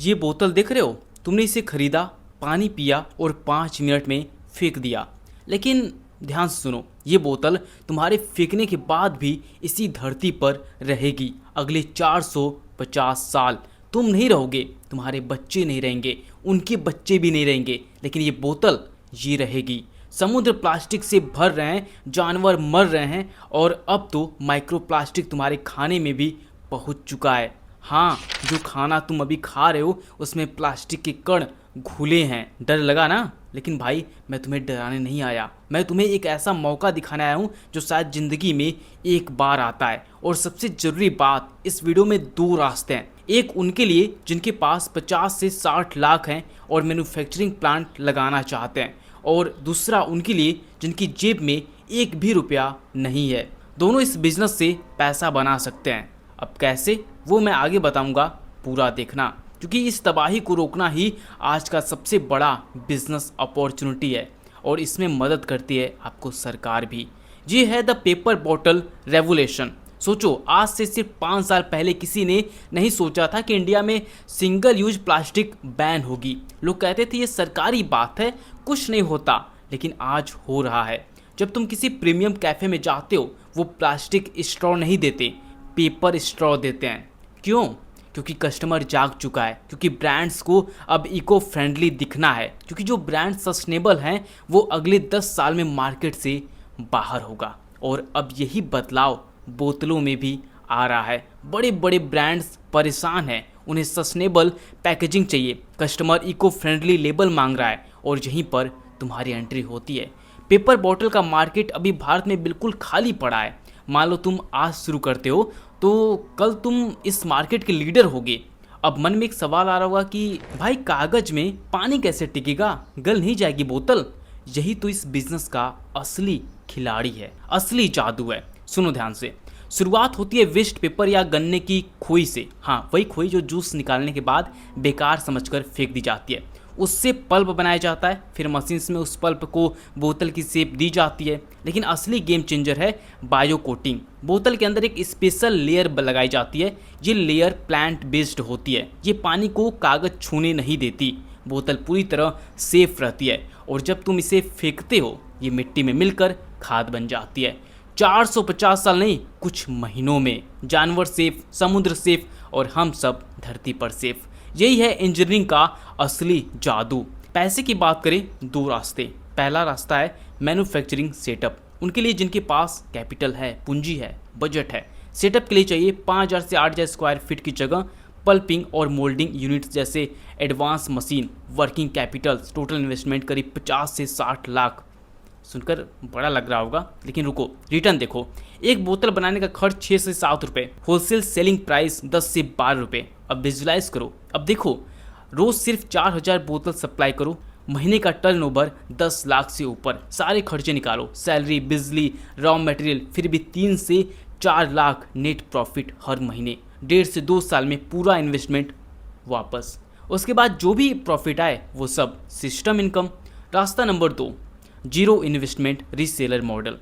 ये बोतल देख रहे हो, तुमने इसे खरीदा, पानी पिया और 5 मिनट में फेंक दिया। लेकिन ध्यान से सुनो, ये बोतल तुम्हारे फेंकने के बाद भी इसी धरती पर रहेगी अगले 450 साल। तुम नहीं रहोगे, तुम्हारे बच्चे नहीं रहेंगे, उनके बच्चे भी नहीं रहेंगे, लेकिन ये बोतल ये रहेगी। समुद्र प्लास्टिक से भर रहे हैं, जानवर मर रहे हैं और अब तो माइक्रो प्लास्टिक तुम्हारे खाने में भी पहुंच चुका है। हाँ, जो खाना तुम अभी खा रहे हो उसमें प्लास्टिक के कण घुले हैं। डर लगा ना? लेकिन भाई, मैं तुम्हें डराने नहीं आया, मैं तुम्हें एक ऐसा मौका दिखाने आया हूँ जो शायद ज़िंदगी में एक बार आता है। और सबसे ज़रूरी बात, इस वीडियो में 2 रास्ते हैं। एक उनके लिए जिनके पास 50 से 60 लाख हैं और मैन्युफैक्चरिंग प्लांट लगाना चाहते हैं, और दूसरा उनके लिए जिनकी जेब में एक भी रुपया नहीं है। दोनों इस बिज़नेस से पैसा बना सकते हैं। अब कैसे, वो मैं आगे बताऊंगा, पूरा देखना, क्योंकि इस तबाही को रोकना ही आज का सबसे बड़ा बिजनेस अपॉर्चुनिटी है और इसमें मदद करती है आपको सरकार भी। ये है द पेपर बॉटल रेवोल्यूशन। सोचो, आज से सिर्फ 5 साल पहले किसी ने नहीं सोचा था कि इंडिया में सिंगल यूज प्लास्टिक बैन होगी। लोग कहते थे ये सरकारी बात है, कुछ नहीं होता, लेकिन आज हो रहा है। जब तुम किसी प्रीमियम कैफ़े में जाते हो, वो प्लास्टिक स्ट्रॉ नहीं देते, पेपर स्ट्रॉ देते हैं। क्यों? क्योंकि कस्टमर जाग चुका है, क्योंकि ब्रांड्स को अब इको फ्रेंडली दिखना है, क्योंकि जो ब्रांड सस्टेनेबल हैं वो अगले 10 साल में मार्केट से बाहर होगा। और अब यही बदलाव बोतलों में भी आ रहा है। बड़े बड़े ब्रांड्स परेशान हैं, उन्हें सस्टेनेबल पैकेजिंग चाहिए, कस्टमर इको फ्रेंडली लेबल मांग रहा है, और यहीं पर तुम्हारी एंट्री होती है। पेपर बॉटल का मार्केट अभी भारत में बिल्कुल खाली पड़ा है। मान लो तुम आज शुरू करते हो तो कल तुम इस मार्केट के लीडर होगे। अब मन में एक सवाल आ रहा होगा कि भाई, कागज में पानी कैसे टिकेगा, गल नहीं जाएगी बोतल? यही तो इस बिजनेस का असली खिलाड़ी है, असली जादू है। सुनो ध्यान से। शुरुआत होती है वेस्ट पेपर या गन्ने की खोई से। हाँ, वही खोई जो जूस निकालने के बाद बेकार समझकर फेंक दी जाती है। उससे पल्प बनाया जाता है, फिर मशीन्स में उस पल्प को बोतल की शेप दी जाती है। लेकिन असली गेम चेंजर है बायो कोटिंग। बोतल के अंदर एक स्पेशल लेयर लगाई जाती है। ये लेयर प्लांट बेस्ड होती है। ये पानी को कागज छूने नहीं देती, बोतल पूरी तरह सेफ रहती है, और जब तुम इसे फेंकते हो ये मिट्टी में मिलकर खाद बन जाती है। 450 साल नहीं, कुछ महीनों में जानवर सेफ, समुद्र सेफ, और हम सब धरती पर सेफ। यही है इंजीनियरिंग का असली जादू। पैसे की बात करें, 2 रास्ते। पहला रास्ता है मैन्युफैक्चरिंग सेटअप। उनके लिए जिनके पास कैपिटल है, पूंजी है, बजट है। सेटअप के लिए चाहिए 5000 से 8000 स्क्वायर फीट की जगह, पल्पिंग और मोल्डिंग यूनिट्स जैसे advance machine, working Capitals. Total investment करीब 50 से 60 लाख। सुनकर बड़ा लग रहा होगा, लेकिन रुको, रिटर्न देखो। एक बोतल बनाने का खर्च 6 से 7 रुपये, होलसेल सेलिंग प्राइस 10 से 12 रुपये। अब विजुलाइज करो, अब देखो, रोज सिर्फ 4000 बोतल सप्लाई करो, महीने का टर्नओवर 10 लाख से ऊपर। सारे खर्चे निकालो, सैलरी, बिजली, रॉ मटेरियल, फिर भी 3 से 4 लाख नेट प्रॉफिट हर महीने। 1.5 से 2 साल में पूरा इन्वेस्टमेंट वापस। उसके बाद जो भी प्रॉफिट आए वो सब सिस्टम इनकम। रास्ता number 2, zero investment reseller model.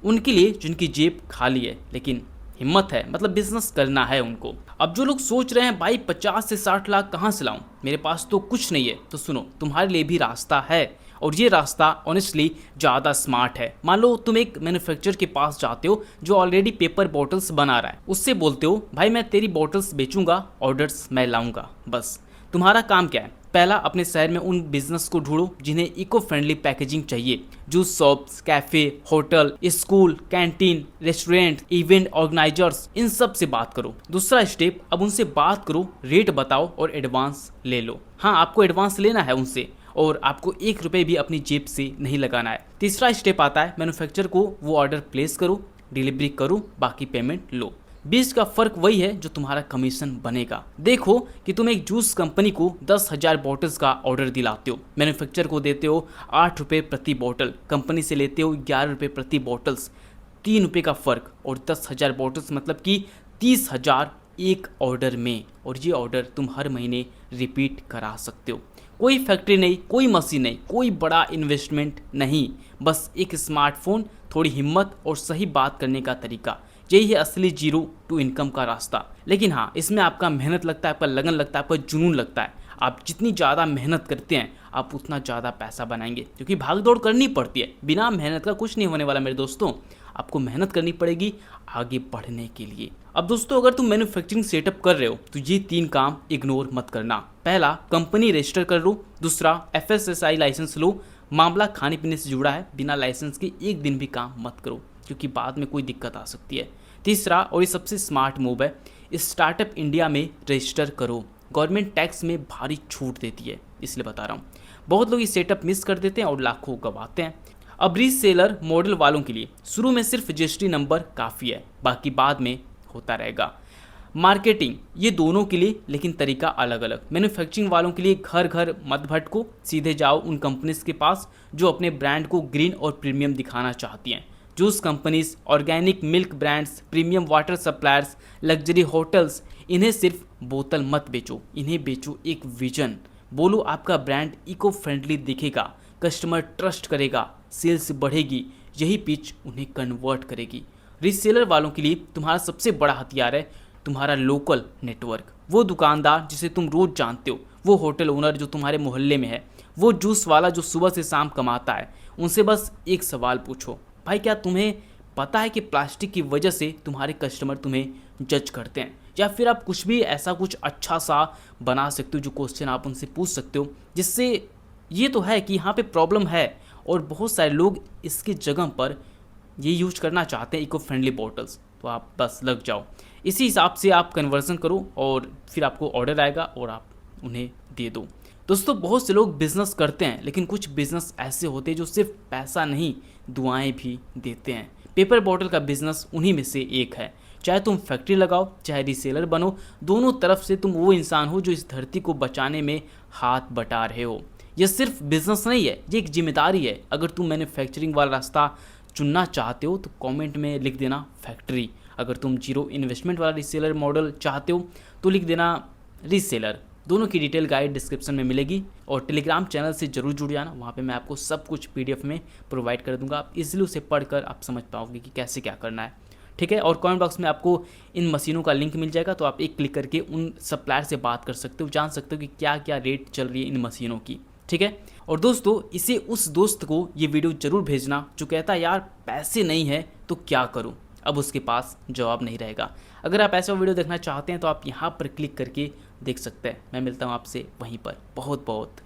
उनके लिए जिनकी जेब खाली है लेकिन हिम्मत है, मतलब बिजनेस करना है उनको। अब जो लोग सोच रहे हैं भाई 50 से 60 लाख कहाँ से लाऊं, मेरे पास तो कुछ नहीं है, तो सुनो, तुम्हारे लिए भी रास्ता है, और ये रास्ता ऑनेस्टली ज़्यादा स्मार्ट है। मान लो तुम एक मैन्युफैक्चरर के पास जाते हो जो ऑलरेडी पेपर बॉटल्स बना रहा है। उससे बोलते हो भाई मैं तेरी बॉटल्स बेचूंगा, ऑर्डर्स मैं लाऊंगा। बस तुम्हारा काम क्या है? पहला, अपने शहर में उन बिजनेस को ढूंढो जिन्हें इको फ्रेंडली पैकेजिंग चाहिए। Juice shops, cafe, hotel, school, canteen, restaurant, event organisers, इन सब से बात करो। दूसरा स्टेप, अब उनसे बात करो, रेट बताओ और एडवांस ले लो। हाँ, आपको एडवांस लेना है उनसे, और आपको 1 रुपये भी अपनी जेब से नहीं लगाना है। तीसरा स्टेप आता है मैन्युफैक्चरर को वो ऑर्डर प्लेस करो, डिलीवरी करो, बाकी पेमेंट लो। बीच का फर्क वही है जो तुम्हारा कमीशन बनेगा। देखो कि तुम एक जूस कंपनी को 10,000 बॉटल्स का ऑर्डर दिलाते हो, मैन्युफैक्चरर को देते हो 8 रुपये प्रति बॉटल, कंपनी से लेते हो 11 रुपये प्रति बॉटल्स, 3 रुपये का फर्क, और 10,000 बॉटल्स मतलब कि 30,000 एक ऑर्डर में। और ये ऑर्डर तुम हर महीने रिपीट करा सकते हो। कोई फैक्ट्री नहीं, कोई मशीन नहीं, कोई बड़ा इन्वेस्टमेंट नहीं, बस एक स्मार्टफोन, थोड़ी हिम्मत और सही बात करने का तरीका। यही है असली जीरो टू इनकम का रास्ता। लेकिन हाँ, इसमें आपका मेहनत लगता है, आपका लगन लगता है, आपका जुनून लगता है। आप जितनी ज़्यादा मेहनत करते हैं आप उतना ज़्यादा पैसा बनाएंगे, क्योंकि भाग दौड़ करनी पड़ती है। बिना मेहनत का कुछ नहीं होने वाला मेरे दोस्तों, आपको मेहनत करनी पड़ेगी आगे बढ़ने के लिए। अब दोस्तों, अगर तुम मैन्युफैक्चरिंग सेटअप कर रहे हो तो ये 3 काम इग्नोर मत करना। पहला, कंपनी रजिस्टर कर लो। दूसरा, FSSAI लाइसेंस लो। मामला खाने पीने से जुड़ा है, बिना लाइसेंस के एक दिन भी काम मत करो, क्योंकि बाद में कोई दिक्कत आ सकती है। तीसरा, और ये सबसे स्मार्ट मूव है, स्टार्टअप इंडिया में रजिस्टर करो। गवर्नमेंट टैक्स में भारी छूट देती है, इसलिए बता रहा हूँ। बहुत लोग ये सेटअप मिस कर देते हैं और लाखों गंवाते हैं। अब रीसेलर मॉडल वालों के लिए शुरू में सिर्फ GST नंबर काफ़ी है, बाकी बाद में होता रहेगा। मार्केटिंग ये दोनों के लिए, लेकिन तरीका अलग अलग। मैन्युफैक्चरिंग वालों के लिए घर घर मत भटको, सीधे जाओ उन कंपनीज के पास जो अपने ब्रांड को ग्रीन और प्रीमियम दिखाना चाहती हैं। Juice companies, organic milk brands, premium water suppliers, luxury hotels, इन्हें सिर्फ बोतल मत बेचो, इन्हें बेचो एक विजन। बोलो आपका ब्रांड इको फ्रेंडली दिखेगा, कस्टमर ट्रस्ट करेगा, सेल्स बढ़ेगी। यही पिच उन्हें कन्वर्ट करेगी। रीसेलर वालों के लिए तुम्हारा सबसे बड़ा हथियार है तुम्हारा लोकल नेटवर्क। वो दुकानदार जिसे तुम रोज जानते हो, वो होटल ओनर जो तुम्हारे मोहल्ले में है, वो जूस वाला जो सुबह से शाम कमाता है, उनसे बस एक सवाल पूछो, भाई क्या तुम्हें पता है कि प्लास्टिक की वजह से तुम्हारे कस्टमर तुम्हें जज करते हैं? या फिर आप कुछ भी ऐसा कुछ अच्छा सा बना सकते हो जो क्वेश्चन आप उनसे पूछ सकते हो, जिससे ये तो है कि यहाँ पे प्रॉब्लम है और बहुत सारे लोग इसके जगह पर ये यूज करना चाहते हैं इको फ्रेंडली बॉटल्स, तो आप बस लग जाओ। इसी हिसाब से आप कन्वर्जन करो और फिर आपको ऑर्डर आएगा और आप उन्हें दे दो। दोस्तों, बहुत से लोग बिजनेस करते हैं, लेकिन कुछ बिजनेस ऐसे होते हैं जो सिर्फ पैसा नहीं दुआएं भी देते हैं। पेपर बॉटल का बिजनेस उन्हीं में से एक है। चाहे तुम फैक्ट्री लगाओ, चाहे रीसेलर बनो, दोनों तरफ से तुम वो इंसान हो जो इस धरती को बचाने में हाथ बटा रहे हो। यह सिर्फ बिजनेस नहीं है, ये एक जिम्मेदारी है। अगर तुम मैन्युफैक्चरिंग वाला रास्ता चुनना चाहते हो तो कमेंट में लिख देना फैक्ट्री। अगर तुम जीरो इन्वेस्टमेंट वाला रीसेलर मॉडल चाहते हो तो लिख देना रीसेलर। दोनों की डिटेल गाइड डिस्क्रिप्शन में मिलेगी और टेलीग्राम चैनल से जरूर जुड़ जाना, वहाँ पे मैं आपको सब कुछ PDF में प्रोवाइड कर दूंगा। आप इजीली उसे पढ़कर आप समझ पाओगे कि कैसे क्या करना है, ठीक है। और कमेंट बॉक्स में आपको इन मशीनों का लिंक मिल जाएगा, तो आप एक क्लिक करके उन सप्लायर से बात कर सकते हो, जान सकते हो कि क्या क्या रेट चल रही है इन मशीनों की, ठीक है। और दोस्तों, इसे उस दोस्त को ये वीडियो जरूर भेजना जो कहता है यार पैसे नहीं है तो क्या करूं, अब उसके पास जवाब नहीं रहेगा। अगर आप ऐसा वीडियो देखना चाहते हैं तो आप यहाँ पर क्लिक करके देख सकते हैं। मैं मिलता हूँ आपसे वहीं पर। बहुत बहुत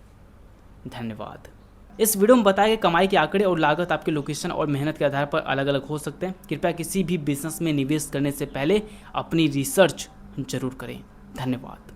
धन्यवाद। इस वीडियो में बताए गए कमाई के आंकड़े और लागत आपके लोकेशन और मेहनत के आधार पर अलग अलग हो सकते हैं। कृपया किसी भी बिजनेस में निवेश करने से पहले अपनी रिसर्च जरूर करें। धन्यवाद।